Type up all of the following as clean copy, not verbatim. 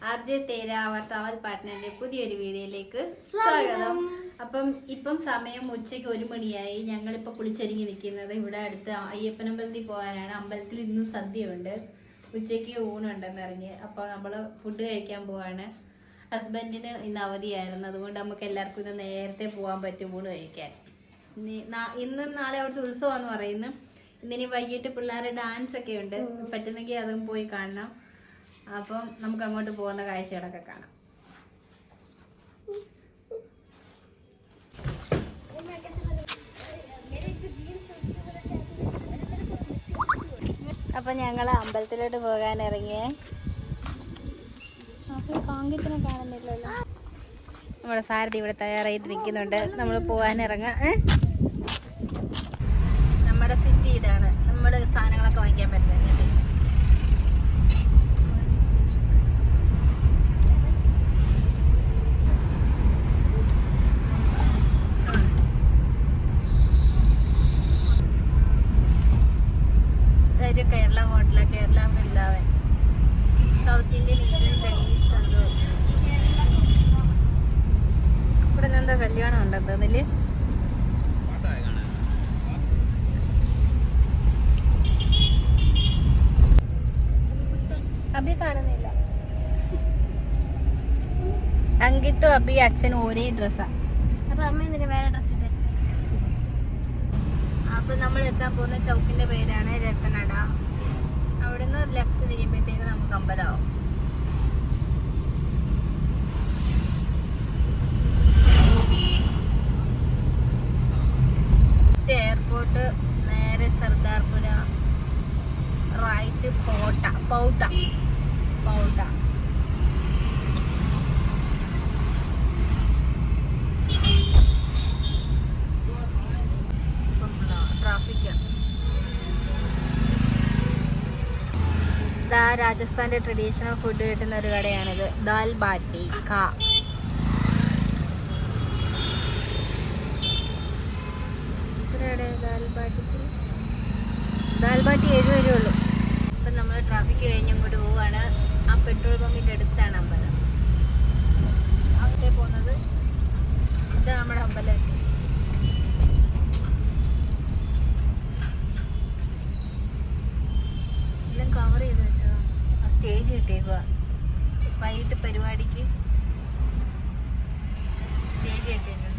RJ തേര അവർ travel പാർട്ട്ണറിന്റെ പുതിയൊരു വീഡിയോയിലേക്ക് സ്വാഗതം. ഇപ്പം സമയം ഉച്ചയ്ക്ക് 1 മണിയായി. ഞങ്ങളിപ്പോൾ കുളിച്ചൊരുങ്ങി നിൽക്കുന്നത് ഇവിടെ അടുത്ത് അയ്യപ്പനമ്പലത്തിൽ പോകാനാണ്. അമ്പലത്തിൽ ഇന്ന് സദ്യയുണ്ട്, ഉച്ചയ്ക്ക് ഊണുണ്ടെന്ന് അറിഞ്ഞ്. അപ്പോൾ നമ്മൾ ഫുഡ് കഴിക്കാൻ പോവാണ്. ഹസ്ബൻഡിന് ഇന്ന് അവധിയായിരുന്നു, അതുകൊണ്ട് നമുക്ക് എല്ലാവർക്കും ഇന്ന് നേരത്തെ പോകാൻ പറ്റും ഊണ് കഴിക്കാൻ. ഇന്നും നാളെ അവിടുത്തെ ഉത്സവമാണെന്ന് പറയുന്നു. ഇന്നിനി വൈകിട്ട് പിള്ളേരുടെ ഡാൻസ് ഒക്കെ ഉണ്ട്, പറ്റുന്നെങ്കിൽ അതും പോയി കാണണം. അപ്പം നമുക്ക് അങ്ങോട്ട് പോകുന്ന കാഴ്ചകളൊക്കെ കാണാം. അപ്പം ഞങ്ങൾ അമ്പലത്തിലോട്ട് പോകാൻ ഇറങ്ങിയേ. അപ്പോൾ കാങ്കിത്തിനെ കാണുന്നില്ലല്ലോ. നമ്മുടെ സാരഥി ഇവിടെ തയ്യാറായിട്ട് നിൽക്കുന്നുണ്ട്. നമ്മൾ പോകാൻ ഇറങ്ങാം. നമ്മുടെ സിറ്റി ഇതാണ്. നമ്മുടെ സാധനങ്ങളൊക്കെ വാങ്ങിക്കാൻ പറ്റുന്നത് Kerala hotel, Kerala Vrindavan, south Indian, Indian, Chinese tandoor. ഇവിടെ എന്താ കല്യാണം ഉണ്ടെന്ന് തോന്നില്. അബി കാണുന്നില്ല. അങ്കിത്തും അബി അച്ഛനും ഒരേ ഡ്രസ്സാ. അപ്പൊ അമ്മ എന്തിനാ വേറെ ഡ്രസ് ഇട്ടേ? അപ്പൊ നമ്മൾ എത്താൻ പോകുന്ന ചൗക്കിന്റെ പേരാണ് രത്തനട. അവിടുന്ന് ലെഫ്റ്റ് തിരിയുമ്പോഴത്തേക്ക് നമുക്ക് അമ്പലമാവും. എയർപോർട്ട് നേരെ സർദാർപുര, റൈറ്റ് പൗട്ട. ട്രാഫിക്. രാജസ്ഥാന്റെ ട്രഡീഷണൽ ഫുഡ് കിട്ടുന്ന ഒരു കടയാണിത്. ദാൽ ബാട്ടി കാ. ദാൽ ബാട്ടി 7 രൂപയേ ഉള്ളൂ. ഇപ്പം നമ്മൾ ട്രാഫിക് കഴിഞ്ഞ് ഇങ്ങോട്ട് പോവാണ്. ആ പെട്രോൾ പമ്പിൻ്റെ അടുത്താണ് അമ്പലം. അങ്ങോട്ടേ പോകുന്നത്. ഇതാണ് നമ്മുടെ അമ്പലം. എല്ലാം കവർ ചെയ്ത് വെച്ചോ. ആ സ്റ്റേജ് കിട്ടിയേക്കുക. വൈകിട്ട് പരിപാടിക്ക് സ്റ്റേജ് കിട്ടിയിട്ടുണ്ട്.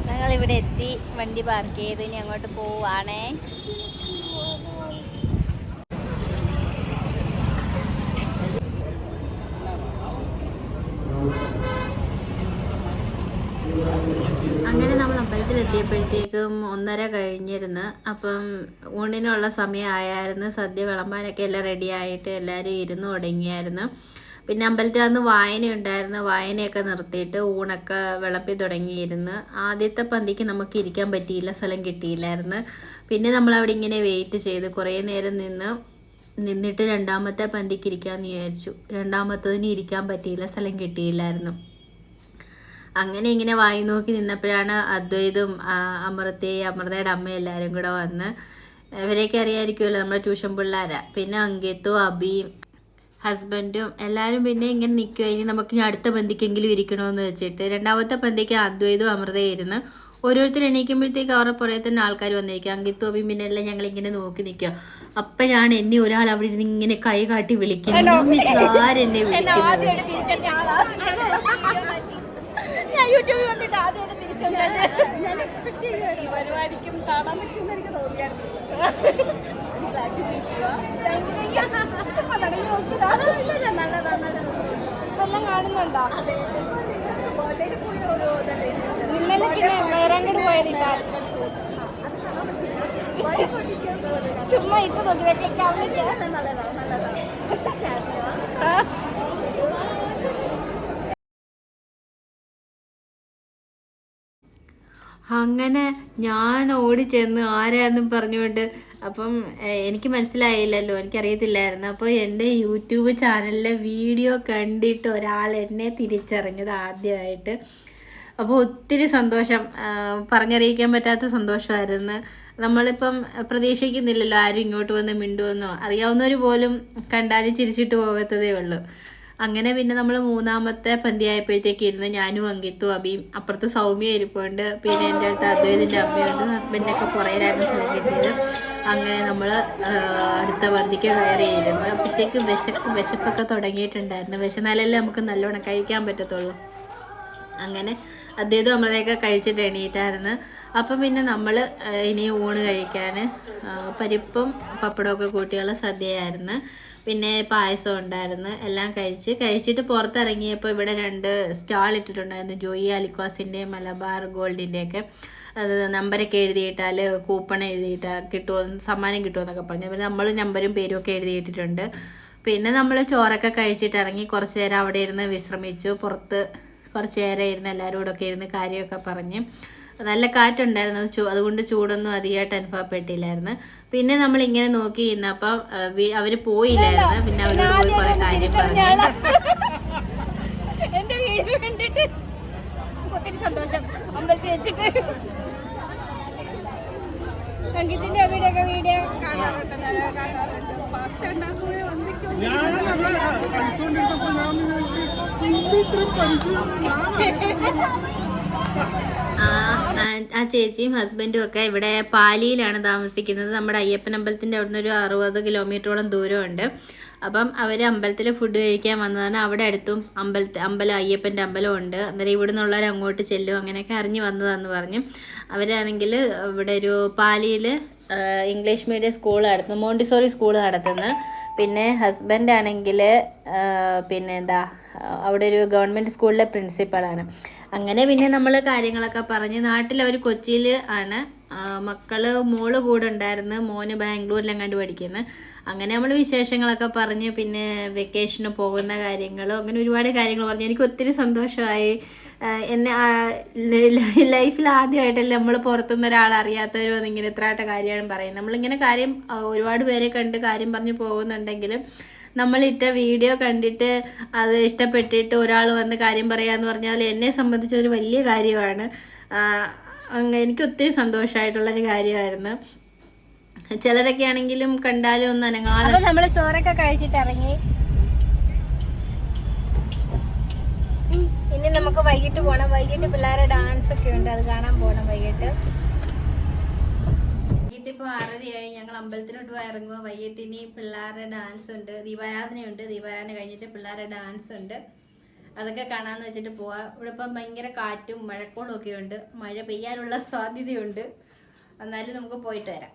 ഞങ്ങളിവിടെ എത്തി, വണ്ടി പാർക്ക് ചെയ്ത് ഇനി അങ്ങോട്ട് പോവാണേ. അങ്ങനെ നമ്മൾ അമ്പലത്തിലെത്തിയപ്പോഴത്തേക്കും 1:30 കഴിഞ്ഞിരുന്നു. അപ്പം ഊണിനുള്ള സമയമായിരുന്നു. സദ്യ വിളമ്പാനൊക്കെ എല്ലാം റെഡി ആയിട്ട് എല്ലാവരും ഇരുന്ന് തുടങ്ങിയായിരുന്നു. പിന്നെ അമ്പലത്തിൽ അന്ന് വായനയുണ്ടായിരുന്നു. വായനയൊക്കെ നിർത്തിയിട്ട് ഊണൊക്കെ വിളമ്പി തുടങ്ങിയിരുന്നു. ആദ്യത്തെ പന്തിക്ക് നമുക്ക് ഇരിക്കാൻ പറ്റിയില്ല, സ്ഥലം കിട്ടിയില്ലായിരുന്നു. പിന്നെ നമ്മളവിടെ ഇങ്ങനെ വെയിറ്റ് ചെയ്ത് കുറേ നേരം നിന്നിട്ട് രണ്ടാമത്തെ പന്തിക്ക് ഇരിക്കാമെന്ന് വിചാരിച്ചു. രണ്ടാമത്തതിന് ഇരിക്കാൻ പറ്റിയില്ല, സ്ഥലം കിട്ടിയില്ലായിരുന്നു. അങ്ങനെ ഇങ്ങനെ വായി നോക്കി നിന്നപ്പോഴാണ് അദ്വൈതും അമൃതയുടെ അമ്മ എല്ലാവരും കൂടെ വന്ന്. ഇവരെയൊക്കെ അറിയാമായിരിക്കുമല്ലോ, നമ്മുടെ ട്യൂഷൻ പിള്ളേരാ. പിന്നെ അങ്കിത്തും അബിയും ഹസ്ബൻഡും എല്ലാവരും പിന്നെ ഇങ്ങനെ നിൽക്കുക. ഇനി നമുക്ക് ഇനി അടുത്ത പന്തിക്കെങ്കിലും ഇരിക്കണമെന്ന് വെച്ചിട്ട് രണ്ടാമത്തെ പന്തിക്ക് അദ്വൈതും അമൃതയും ഇരുന്ന്. ഓരോരുത്തർ എണീക്കുമ്പോഴത്തേക്ക് അവരുടെ പുറകെ തന്നെ ആൾക്കാർ വന്നിരിക്കുക. അങ്കിത്തും അബിയും പിന്നെ എല്ലാം ഞങ്ങളിങ്ങനെ നോക്കി നിൽക്കുക. അപ്പോഴാണ് എന്നെ ഒരാൾ അവിടെ ഇരുന്ന് ഇങ്ങനെ കൈ കാട്ടി വിളിക്കുന്നത്. ആരെന്നെ വിളിക്കുന്നത്? യൂട്യൂബിൽ വന്നിട്ട് ആദ്യമായിട്ട് തിരിച്ചത് ഞാൻ എക്സ്പെക്ട് ചെയ്യുകയാണ്. വരുമായിരിക്കും, കാണാൻ പറ്റുമെന്ന് എനിക്ക് തോന്നിയായിരുന്നു. എല്ലാം കാണുന്നുണ്ടോ? വേറെങ്ങോട്ട് പോയതില്ല, ചുമ്മാ ഇട്ട് നോക്കി. നല്ലതാണ്. അങ്ങനെ ഞാൻ ഓടിച്ചെന്ന് ആരാന്നും പറഞ്ഞുകൊണ്ട്. അപ്പം എനിക്ക് മനസ്സിലായില്ലല്ലോ, എനിക്കറിയത്തില്ലായിരുന്നു. അപ്പോൾ എൻ്റെ യൂട്യൂബ് ചാനലിലെ വീഡിയോ കണ്ടിട്ട് ഒരാൾ എന്നെ തിരിച്ചറിഞ്ഞത് ആദ്യമായിട്ട്. അപ്പോൾ ഒത്തിരി സന്തോഷം, പറഞ്ഞറിയിക്കാൻ പറ്റാത്ത സന്തോഷമായിരുന്നു. നമ്മളിപ്പം പ്രതീക്ഷിക്കുന്നില്ലല്ലോ ആരും ഇങ്ങോട്ട് വന്ന് മിണ്ടുവെന്നോ, അറിയാവുന്നവർ പോലും കണ്ടാൽ ചിരിച്ചിട്ട് പോകത്തതേ ഉള്ളൂ. അങ്ങനെ പിന്നെ നമ്മൾ മൂന്നാമത്തെ പന്തി ആയപ്പോഴത്തേക്ക് ഇരുന്ന് ഞാനും അങ്കിത്തും അബിയും, അപ്പുറത്ത് സൗമ്യ ഇരിപ്പുണ്ട്, പിന്നെ എൻ്റെ അടുത്ത് അദ്വൈതിൻ്റെ അമ്മയുണ്ട്, ഹസ്ബൻഡൊക്കെ പുറയിലായിരുന്നു സ്ഥലം കിട്ടിയത്. അങ്ങനെ നമ്മൾ അടുത്ത പന്തിക്ക് കയറിയിരുന്നു. അപ്പോഴത്തേക്ക് വിശപ്പൊക്കെ തുടങ്ങിയിട്ടുണ്ടായിരുന്നു. വിശന്നാലല്ലേ നമുക്ക് നല്ലോണം കഴിക്കാൻ പറ്റത്തുള്ളൂ. അങ്ങനെ അദ്ദേഹം അമൃതയൊക്കെ കഴിച്ചിട്ട് എണീറ്റായിരുന്നു. അപ്പം പിന്നെ നമ്മൾ ഇനി ഊണ് കഴിക്കാൻ പരിപ്പും പപ്പടമൊക്കെ കൂട്ടിയുള്ള സദ്യയായിരുന്നു. പിന്നെ പായസം ഉണ്ടായിരുന്നു. എല്ലാം കഴിച്ചിട്ട് പുറത്തിറങ്ങിയപ്പോൾ ഇവിടെ 2 സ്റ്റാൾ ഇട്ടിട്ടുണ്ടായിരുന്നു. ജോയി അലിക്വാസിൻ്റെ മലബാർ ഗോൾഡിൻ്റെയൊക്കെ. അത് നമ്പരൊക്കെ എഴുതിയിട്ടാൽ കൂപ്പൺ എഴുതിയിട്ടാൽ കിട്ടുമോ, സമ്മാനം കിട്ടുമെന്നൊക്കെ പറഞ്ഞു. പിന്നെ നമ്മൾ നമ്പരും പേരും ഒക്കെ എഴുതിയിട്ടിട്ടുണ്ട്. പിന്നെ നമ്മൾ ചോറൊക്കെ കഴിച്ചിട്ട് ഇറങ്ങി കുറച്ച് നേരം അവിടെ ഇരുന്ന് വിശ്രമിച്ചു. പുറത്ത് കുറച്ച് നേരം ഇരുന്ന് എല്ലാവരും കൂടെ ഒക്കെ ഇരുന്ന് കാര്യമൊക്കെ പറഞ്ഞ്. നല്ല കാറ്റുണ്ടായിരുന്നു, അതുകൊണ്ട് ചൂടൊന്നും അധികമായിട്ട് അനുഭവപ്പെട്ടില്ലായിരുന്നു. പിന്നെ നമ്മളിങ്ങനെ നോക്കി ഇന്നപ്പം അവർ പോയില്ലായിരുന്നു. പിന്നെ അവരോട് പോയി കുറേ കാര്യം പറഞ്ഞു. എൻ്റെ വീഡിയോ കണ്ടിട്ട് ഒത്തിരി സന്തോഷം. അമ്പലത്തിൽ വെച്ചിട്ട് സംഗീതത്തിൻ്റെ അമ്മയുടെയൊക്കെ വീഡിയോ കാണാറുണ്ട്. പാസ്ത ഉണ്ടാക്കുകയോ എന്തൊക്കെയോ ആ ചേച്ചിയും ഹസ്ബൻഡും ഒക്കെ ഇവിടെ പാലിയിലാണ് താമസിക്കുന്നത്. നമ്മുടെ അയ്യപ്പൻ അമ്പലത്തിൻ്റെ അവിടുന്ന് ഒരു 60 കിലോമീറ്ററോളം ദൂരമുണ്ട്. അപ്പം അവർ അമ്പലത്തിൽ ഫുഡ് കഴിക്കാൻ വന്നതാണ്. അവിടെ അടുത്തും അമ്പലം അയ്യപ്പൻ്റെ അമ്പലം ഉണ്ട്. അന്നേരം ഇവിടെ നിന്നുള്ളവർ അങ്ങോട്ട് ചെല്ലും, അങ്ങനെയൊക്കെ അറിഞ്ഞ് വന്നതാണെന്ന് പറഞ്ഞു. അവരാണെങ്കിൽ ഇവിടെ ഒരു പാലിയിൽ ഇംഗ്ലീഷ് മീഡിയം സ്കൂൾ നടത്തുന്നു, മോണ്ടിസോറി സ്കൂൾ നടത്തുന്നു. പിന്നെ ഹസ്ബൻഡ് ആണെങ്കിൽ പിന്നെ അവിടെ ഒരു ഗവൺമെൻറ് സ്കൂളിലെ പ്രിൻസിപ്പളാണ്. അങ്ങനെ പിന്നെ നമ്മൾ കാര്യങ്ങളൊക്കെ പറഞ്ഞ് നാട്ടിൽ അവർ കൊച്ചിയിൽ ആണ്. മോള് കൂടെ ഉണ്ടായിരുന്നു, മോന് ബാംഗ്ലൂരിലെങ്ങാണ്ട് പഠിക്കുന്നത്. അങ്ങനെ നമ്മൾ വിശേഷങ്ങളൊക്കെ പറഞ്ഞ് പിന്നെ വെക്കേഷന് പോകുന്ന കാര്യങ്ങൾ, അങ്ങനെ ഒരുപാട് കാര്യങ്ങൾ പറഞ്ഞു. എനിക്ക് ഒത്തിരി സന്തോഷമായി. എന്നെ ലൈഫിൽ ആദ്യമായിട്ടല്ലേ നമ്മൾ പുറത്തുനിന്ന് ഒരാൾ അറിയാത്തവർ വന്ന് ഇങ്ങനെ ഇത്രയായിട്ട് കാര്യമാണ് പറയുന്നത്. നമ്മളിങ്ങനെ കാര്യം ഒരുപാട് പേരെ കണ്ട് കാര്യം പറഞ്ഞ് പോകുന്നുണ്ടെങ്കിലും നമ്മളിട്ട വീഡിയോ കണ്ടിട്ട് അത് ഇഷ്ടപ്പെട്ടിട്ട് ഒരാൾ വന്ന് കാര്യം പറയാന്ന് പറഞ്ഞാൽ എന്നെ സംബന്ധിച്ചൊരു വലിയ കാര്യമാണ്. എനിക്ക് ഒത്തിരി സന്തോഷമായിട്ടുള്ളൊരു കാര്യമായിരുന്നു. ചിലരൊക്കെ ആണെങ്കിലും കണ്ടാലും ഒന്ന് അനങ്ങാതെ. നമ്മൾ ചോറൊക്കെ കഴിച്ചിട്ട് ഇറങ്ങി. ഇനി നമുക്ക് വൈകിട്ട് പോകണം. വൈകിട്ട് പിള്ളേരെ ഡാൻസ് ഒക്കെ ഉണ്ട്, അത് കാണാൻ പോകണം വൈകിട്ട്. ഇപ്പോൾ 6:30 ഞങ്ങൾ അമ്പലത്തിലോട്ട് ഇറങ്ങുക. വൈകിട്ട് ഇനി പിള്ളേരുടെ ഡാൻസ് ഉണ്ട്, ദീപാരാധനയുണ്ട്. ദീപാരാധന കഴിഞ്ഞിട്ട് പിള്ളേരുടെ ഡാൻസ് ഉണ്ട്, അതൊക്കെ കാണാമെന്ന് വെച്ചിട്ട് പോവാം. ഇവിടെ ഇപ്പം ഭയങ്കര കാറ്റും മഴക്കോളും ഒക്കെ ഉണ്ട്, മഴ പെയ്യാനുള്ള സാധ്യതയുണ്ട്. എന്നാലും നമുക്ക് പോയിട്ട് വരാം.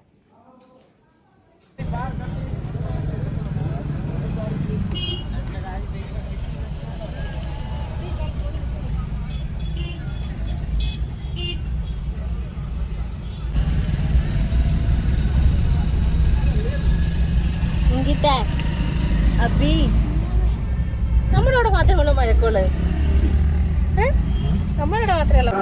അബി, നമ്മുടെ അവിടെ മാത്രമേ ഉള്ളൂ മഴക്കോള്? നമ്മളിവിടെ മാത്രമേ ഉള്ളൂ.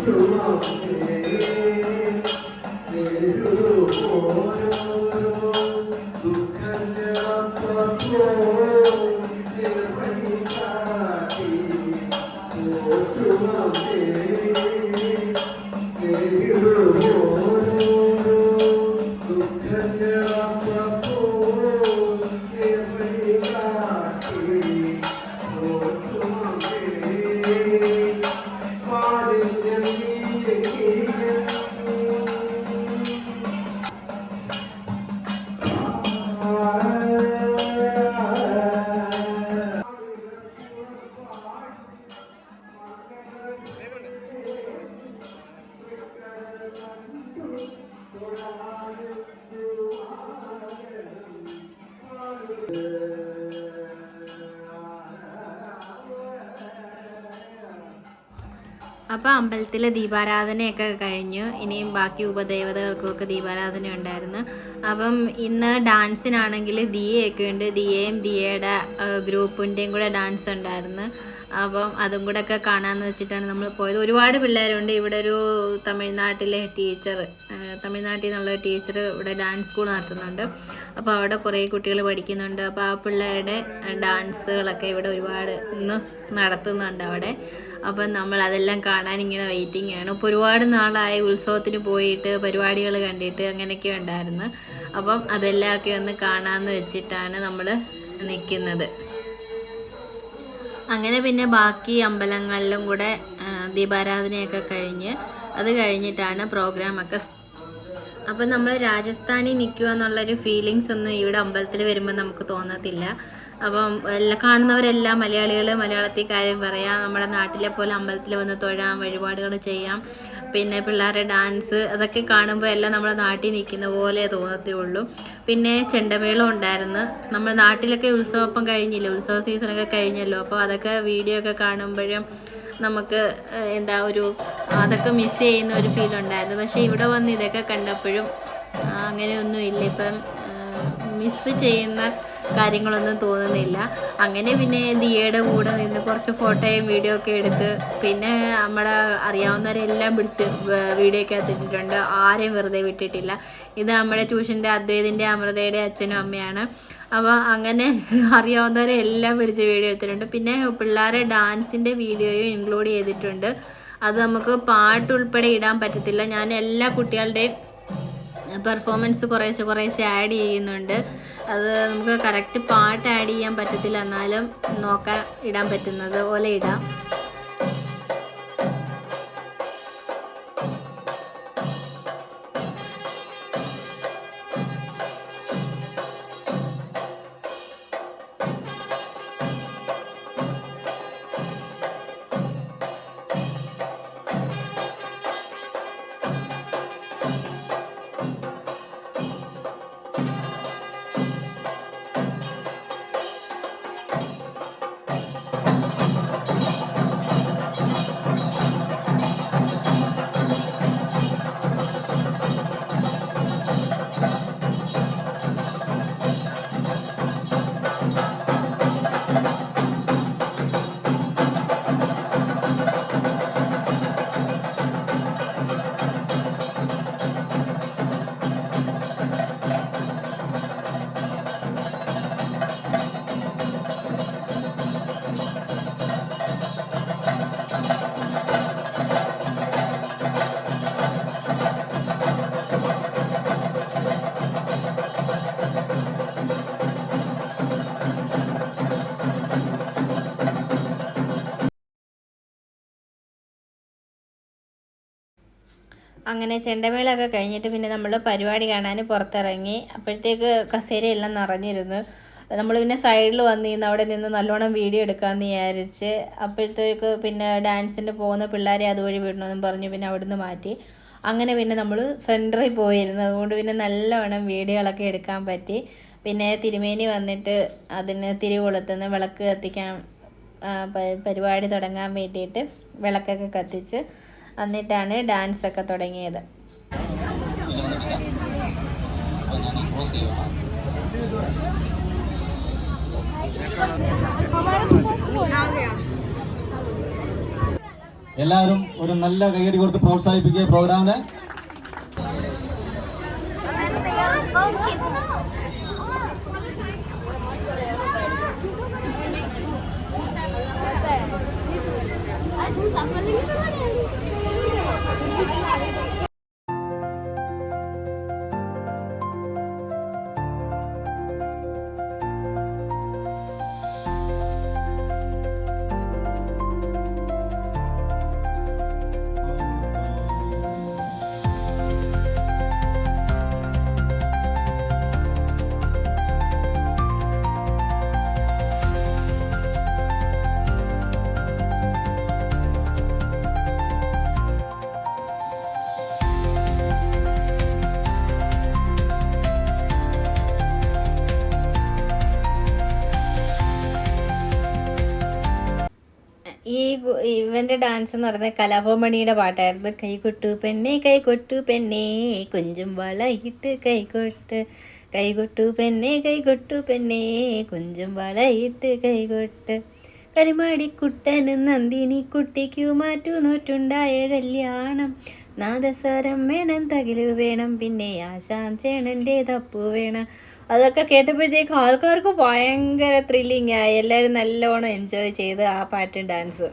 True. അപ്പോൾ അമ്പലത്തിലെ ദീപാരാധനയൊക്കെ കഴിഞ്ഞു. ഇനിയും ബാക്കി ഉപദേവതകൾക്കൊക്കെ ദീപാരാധന ഉണ്ടായിരുന്നു. അപ്പം ഇന്ന് ഡാൻസിനാണെങ്കിൽ ദിയയൊക്കെ ഉണ്ട്. ദിയയും ദിയയുടെ ഗ്രൂപ്പിൻ്റെയും കൂടെ ഡാൻസ് ഉണ്ടായിരുന്നു. അപ്പം അതും കൂടെ ഒക്കെ കാണാമെന്ന് വെച്ചിട്ടാണ് നമ്മൾ പോയത്. ഒരുപാട് പിള്ളേരുണ്ട്. ഇവിടെ ഒരു തമിഴ്നാട്ടിലെ ടീച്ചർ, തമിഴ്നാട്ടിൽ നിന്നുള്ള ടീച്ചർ ഇവിടെ ഡാൻസ് സ്കൂൾ നടത്തുന്നുണ്ട്. അപ്പോൾ അവിടെ കുറേ കുട്ടികൾ പഠിക്കുന്നുണ്ട്. അപ്പോൾ ആ പിള്ളേരുടെ ഡാൻസുകളൊക്കെ ഇവിടെ ഒരുപാട് ഇന്ന് നടത്തുന്നുണ്ട് അവിടെ. അപ്പം നമ്മൾ അതെല്ലാം കാണാൻ ഇങ്ങനെ വെയിറ്റിംഗ് ആണ്. ഇപ്പോൾ ഒരുപാട് നാളായി ഉത്സവത്തിന് പോയിട്ട് പരിപാടികൾ കണ്ടിട്ട് അങ്ങനെയൊക്കെ ഉണ്ടായിരുന്നു. അപ്പം അതെല്ലാമൊക്കെ ഒന്ന് കാണാമെന്ന് വെച്ചിട്ടാണ് നമ്മൾ നിൽക്കുന്നത്. അങ്ങനെ പിന്നെ ബാക്കി അമ്പലങ്ങളിലും കൂടെ ദീപാരാധനയൊക്കെ കഴിഞ്ഞ് അത് കഴിഞ്ഞിട്ടാണ് പ്രോഗ്രാമൊക്കെ. അപ്പം നമ്മൾ രാജസ്ഥാനിൽ നിൽക്കുക എന്നുള്ളൊരു ഫീലിങ്സ് ഒന്നും ഇവിടെ അമ്പലത്തിൽ വരുമ്പോൾ നമുക്ക് തോന്നത്തില്ല. അപ്പം കാണുന്നവരെല്ലാം മലയാളികൾ മലയാളത്തിൽ കാര്യം പറയാം. നമ്മുടെ നാട്ടിലെ പോലെ അമ്പലത്തിൽ വന്ന് തൊഴാം, വഴിപാടുകൾ ചെയ്യാം. പിന്നെ പിള്ളേരുടെ ഡാൻസ് അതൊക്കെ കാണുമ്പോൾ എല്ലാം നമ്മുടെ നാട്ടിൽ നിൽക്കുന്ന പോലെ തോന്നത്തുള്ളൂ. പിന്നെ ചെണ്ടമേളം ഉണ്ടായിരുന്നു. നമ്മുടെ നാട്ടിലൊക്കെ ഉത്സവപ്പം കഴിഞ്ഞില്ലേ, ഉത്സവ സീസണൊക്കെ കഴിഞ്ഞല്ലോ. അപ്പോൾ അതൊക്കെ വീഡിയോ ഒക്കെ കാണുമ്പോഴും നമുക്ക് അതൊക്കെ മിസ് ചെയ്യുന്ന ഒരു ഫീൽ ഉണ്ടായിരുന്നു. പക്ഷേ ഇവിടെ വന്ന് ഇതൊക്കെ കണ്ടപ്പോഴും അങ്ങനെയൊന്നുമില്ല. ഇപ്പം മിസ് ചെയ്യുന്ന കാര്യങ്ങളൊന്നും തോന്നുന്നില്ല. അങ്ങനെ പിന്നെ ദിയയുടെ കൂടെ നിന്ന് കുറച്ച് ഫോട്ടോയും വീഡിയോ ഒക്കെ എടുത്ത് പിന്നെ നമ്മുടെ അറിയാവുന്നവരെല്ലാം പിടിച്ച് വീഡിയോ ഒക്കെ എടുത്തിട്ടുണ്ട്. ആരെയും വെറുതെ വിട്ടിട്ടില്ല. ഇത് നമ്മുടെ ട്യൂഷൻ്റെ അദ്വൈതിൻ്റെ അമൃതയുടെ അച്ഛനും അമ്മയാണ്. അപ്പോൾ അങ്ങനെ അറിയാവുന്നവരെ എല്ലാം പിടിച്ച് വീഡിയോ എടുത്തിട്ടുണ്ട്. പിന്നെ പിള്ളേരെ ഡാൻസിൻ്റെ വീഡിയോയും ഇൻക്ലൂഡ് ചെയ്തിട്ടുണ്ട്. അത് നമുക്ക് പാട്ട് ഉൾപ്പെടെ ഇടാൻ പറ്റത്തില്ല. ഞാൻ എല്ലാ കുട്ടികളുടെയും പെർഫോമൻസ് കുറേശ്ശെ ആഡ് ചെയ്യുന്നുണ്ട്. അത് നമുക്ക് കറക്റ്റ് പാട്ട് ആഡ് ചെയ്യാൻ പറ്റത്തില്ല, എന്നാലും നോക്കാൻ ഇടാൻ പറ്റുന്നത് പോലെ ഇടാം. അങ്ങനെ ചെണ്ടമേളമൊക്കെ കഴിഞ്ഞിട്ട് പിന്നെ നമ്മൾ പരിപാടി കാണാൻ പുറത്തിറങ്ങി. അപ്പോഴത്തേക്ക് കസേരയെല്ലാം നിറഞ്ഞിരുന്നു. നമ്മൾ പിന്നെ സൈഡിൽ വന്നിരുന്ന് അവിടെ നിന്ന് നല്ലോണം വീഡിയോ എടുക്കാമെന്ന് വിചാരിച്ച്. അപ്പോഴത്തേക്ക് പിന്നെ ഡാൻസിന് പോകുന്ന പിള്ളേരെ അതുവഴി വിടണമെന്നും പറഞ്ഞു പിന്നെ അവിടുന്ന് മാറ്റി. അങ്ങനെ പിന്നെ നമ്മൾ സെൻറ്ററിൽ പോയിരുന്നു. അതുകൊണ്ട് പിന്നെ നല്ലവണ്ണം വീഡിയോകളൊക്കെ എടുക്കാൻ പറ്റി. പിന്നെ തിരുമേനി വന്നിട്ട് അതിന് തിരി കൊളുത്തുന്ന വിളക്ക് കത്തിക്കാൻ പരിപാടി തുടങ്ങാൻ വേണ്ടിയിട്ട് വിളക്കൊക്കെ കത്തിച്ച് എന്നിട്ടാണ് ഡാൻസൊക്കെ തുടങ്ങിയത്. എല്ലാവരും ഒരു നല്ല കൈയടി കൊടുത്ത് പ്രോത്സാഹിപ്പിക്കുക പ്രോഗ്രാമിനെ. ഇവൻ്റെ ഡാൻസ് എന്ന് പറയുന്നത് കലാഭവമണിയുടെ പാട്ടായിരുന്നു. കൈകൊട്ടു പെണ്ണേ കൈകൊട്ടു പെണ്ണേ കുഞ്ചും വളയിട്ട് കൈകൊട്ടു പെണ്ണേ കൈകൊട്ടു പെണ്ണേ കുഞ്ചും വളയിട്ട് കൈകൊട്ട് കരിമാടിക്കുട്ടനും നന്ദിനി കുട്ടിക്കു മാറ്റുനോറ്റുണ്ടായ കല്യാണം നാദസ്വരം വേണം തകില് വേണം പിന്നെ ആശാൻ ചേണൻ്റെ തപ്പു വേണം. അതൊക്കെ കേട്ടപ്പോഴത്തേക്ക് ആൾക്കാർക്ക് ഭയങ്കര ത്രില്ലിങ് ആയി. എല്ലാവരും നല്ലോണം എൻജോയ് ചെയ്ത് ആ പാട്ടും ഡാൻസ്.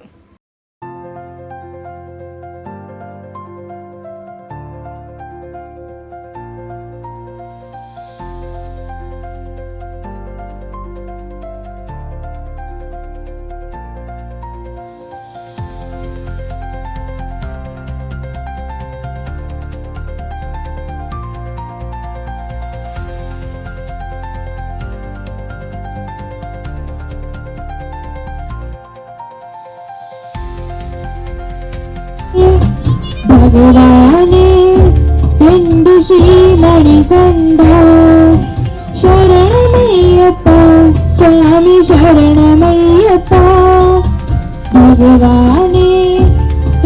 ഭഗവാനേ എന്റെ ശ്രീമണി കണ്ട ശരണമയ്യപ്പ സ്വാമി ശരണമയ്യപ്പ ഭഗവാനേ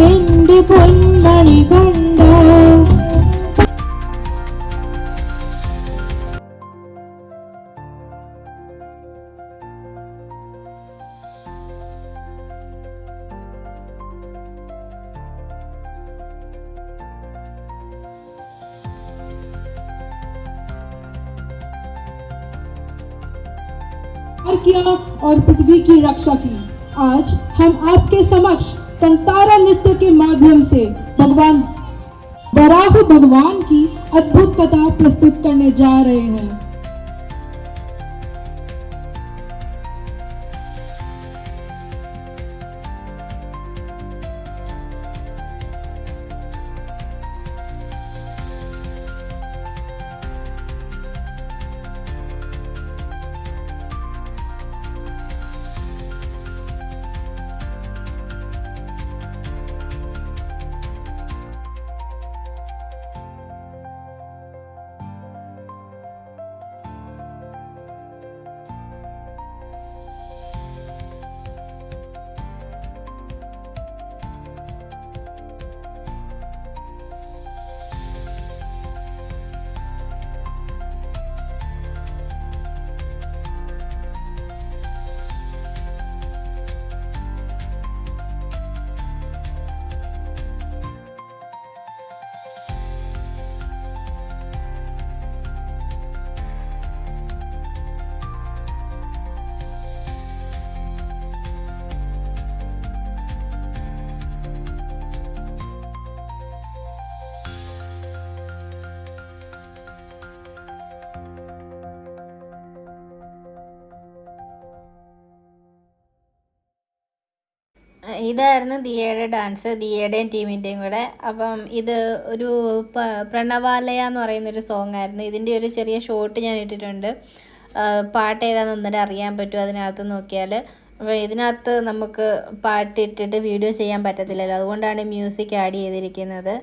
എന്റെ പൊന്മണി കണ്ട. किया और पृथ्वी की रक्षा की। आज हम आपके समक्ष कंतारा नृत्य के माध्यम से भगवान वराह भगवान की अद्भुत कथा प्रस्तुत करने जा रहे हैं। ഇതായിരുന്നു ദിയയുടെ ഡാൻസ്, ദിയയുടെയും ടീമിൻ്റെയും കൂടെ. അപ്പം ഇത് ഒരു പ്രണവാലയ എന്ന് പറയുന്നൊരു സോങ് ആയിരുന്നു. ഇതിൻ്റെ ഒരു ചെറിയ ഷോട്ട് ഞാൻ ഇട്ടിട്ടുണ്ട്. പാട്ട് ഏതാണെന്ന് അന്നേരം അറിയാൻ പറ്റും അതിനകത്ത് നോക്കിയാൽ. അപ്പോൾ ഇതിനകത്ത് നമുക്ക് പാട്ട് ഇട്ടിട്ട് വീഡിയോ ചെയ്യാൻ പറ്റത്തില്ലല്ലോ, അതുകൊണ്ടാണ് മ്യൂസിക് ആഡ് ചെയ്തിരിക്കുന്നത്.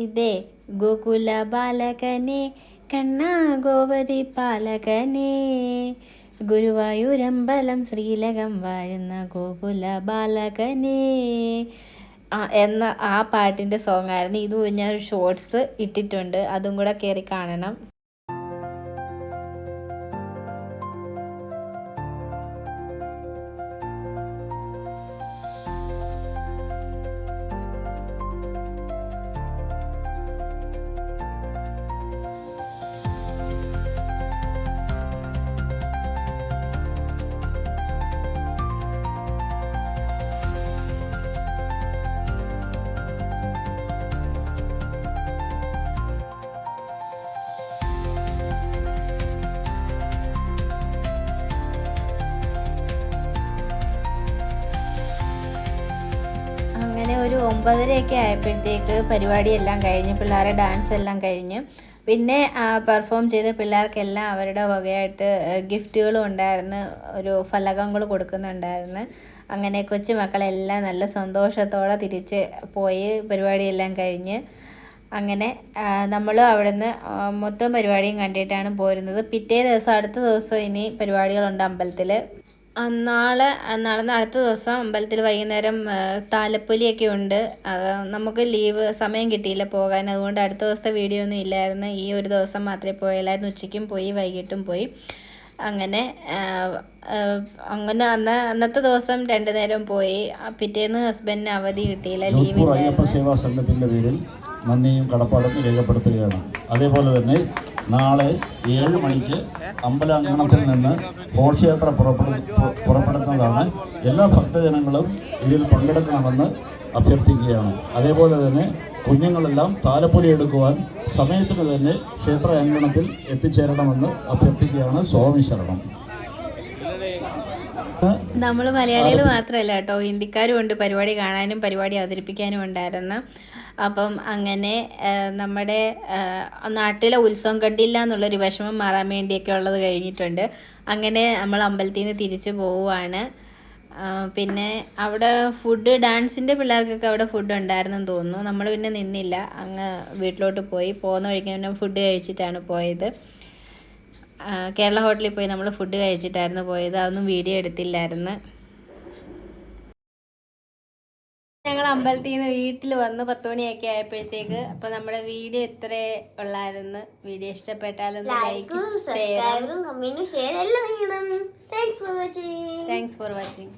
ഇതേ ഗോകുല ബാലകനെ കണ്ണാ ഗോപതി പാലകനെ ഗുരുവായൂരമ്പലം ശ്രീലകം വാഴുന്ന ഗോകുല ബാലകനെ എന്ന ആ പാട്ടിൻ്റെ സോങ് ആയിരുന്നു. ഇത് ഞാനൊരു ഷോർട്സ് ഇട്ടിട്ടുണ്ട്, അതും കൂടെ കയറി കാണണം. അങ്ങനെ ഒരു 9:30 ആയപ്പോഴത്തേക്ക് പരിപാടിയെല്ലാം കഴിഞ്ഞ്, പിള്ളേരുടെ ഡാൻസ് എല്ലാം കഴിഞ്ഞ്, പിന്നെ പെർഫോം ചെയ്ത പിള്ളേർക്കെല്ലാം അവരുടെ വകയായിട്ട് ഗിഫ്റ്റുകളും ഉണ്ടായിരുന്നു, ഒരു ഫലകങ്ങൾ കൊടുക്കുന്നുണ്ടായിരുന്നു. അങ്ങനെ കൊച്ചുമക്കളെല്ലാം നല്ല സന്തോഷത്തോടെ തിരിച്ച് പോയി പരിപാടിയെല്ലാം കഴിഞ്ഞ്. അങ്ങനെ നമ്മൾ അവിടുന്ന് മൊത്തം പരിപാടിയും കണ്ടിട്ടാണ് പോരുന്നത്. പിറ്റേ ദിവസം, അടുത്ത ദിവസം ഇനി പരിപാടികളുണ്ട് അമ്പലത്തിൽ. നാളെ നടന്ന അടുത്ത ദിവസം അമ്പലത്തിൽ വൈകുന്നേരം താലപ്പൊലിയൊക്കെ ഉണ്ട്. നമുക്ക് ലീവ് സമയം കിട്ടിയില്ല പോകാൻ, അതുകൊണ്ട് അടുത്ത ദിവസത്തെ വീഡിയോ ഒന്നും ഇല്ലായിരുന്നു. ഈ ഒരു ദിവസം മാത്രമേ പോയുള്ളായിരുന്നു. ഉച്ചയ്ക്കും പോയി വൈകിട്ടും പോയി. അങ്ങനെ അന്നത്തെ ദിവസം 2 നേരം പോയി. പിറ്റേന്ന് ഹസ്ബൻഡിന് അവധി കിട്ടിയില്ല, ലീവ് അയ്യപ്പ സേവാ സംഘത്തിൻ്റെ പേരിൽ നന്ദിയും കടപ്പാടും രേഖപ്പെടുത്തുകയാണ്. അതേപോലെ തന്നെ നാളെ 7 മണിക്ക് അമ്പലാങ്കണത്തിൽ നിന്ന് ഘോഷയാത്ര പുറപ്പെടുത്തുന്നതാണ്. എല്ലാ ഭക്തജനങ്ങളും ഇതിൽ പങ്കെടുക്കണമെന്ന് അഭ്യർത്ഥിക്കുകയാണ്. അതേപോലെ തന്നെ കുഞ്ഞുങ്ങളെല്ലാം താലപ്പൊലി എടുക്കുവാൻ സമയത്തിന് തന്നെ ക്ഷേത്ര അങ്കണത്തിൽ എത്തിച്ചേരണമെന്ന് അഭ്യർത്ഥിക്കുകയാണ്. സ്വാമി ശരണം. നമ്മൾ മലയാളികൾ മാത്രമല്ല കേട്ടോ, ഹിന്ദിക്കാരും ഉണ്ട് പരിപാടി കാണാനും പരിപാടി അവതരിപ്പിക്കാനും ഉണ്ടായിരുന്നു. അപ്പം അങ്ങനെ നമ്മുടെ നാട്ടിലെ ഉത്സവം കണ്ടില്ല എന്നുള്ളൊരു വിഷമം മാറാൻ വേണ്ടിയൊക്കെ ഉള്ളത് കഴിഞ്ഞിട്ടുണ്ട്. അങ്ങനെ നമ്മൾ അമ്പലത്തിൽ നിന്ന് തിരിച്ചു പോവുകയാണ്. പിന്നെ അവിടെ ഫുഡ്, ഡാൻസിൻ്റെ പിള്ളേർക്കൊക്കെ അവിടെ ഫുഡ് ഉണ്ടായിരുന്നെന്ന് തോന്നുന്നു. നമ്മൾ പിന്നെ നിന്നില്ല, അങ്ങ് വീട്ടിലോട്ട് പോയി. പോകുന്ന വഴിക്ക് പിന്നെ ഫുഡ് കഴിച്ചിട്ടാണ് പോയത്. കേരള ഹോട്ടലിൽ പോയി നമ്മൾ ഫുഡ് കഴിച്ചിട്ടായിരുന്നു പോയത്. അതൊന്നും വീഡിയോ എടുത്തില്ലായിരുന്നു. ഞങ്ങൾ അമ്പലത്തിൽ നിന്ന് വീട്ടിൽ വന്ന് 10 മണിയൊക്കെ ആയപ്പോഴത്തേക്ക്. അപ്പോൾ നമ്മുടെ വീഡിയോ ഇത്രേ ഉള്ളായിരുന്നു. വീഡിയോ ഇഷ്ടപ്പെട്ടാലൊന്ന് ലൈക്കും ഷെയറും കമന്റും ഷെയർ എല്ലാം ചെയ്യണം. Thanks for watching.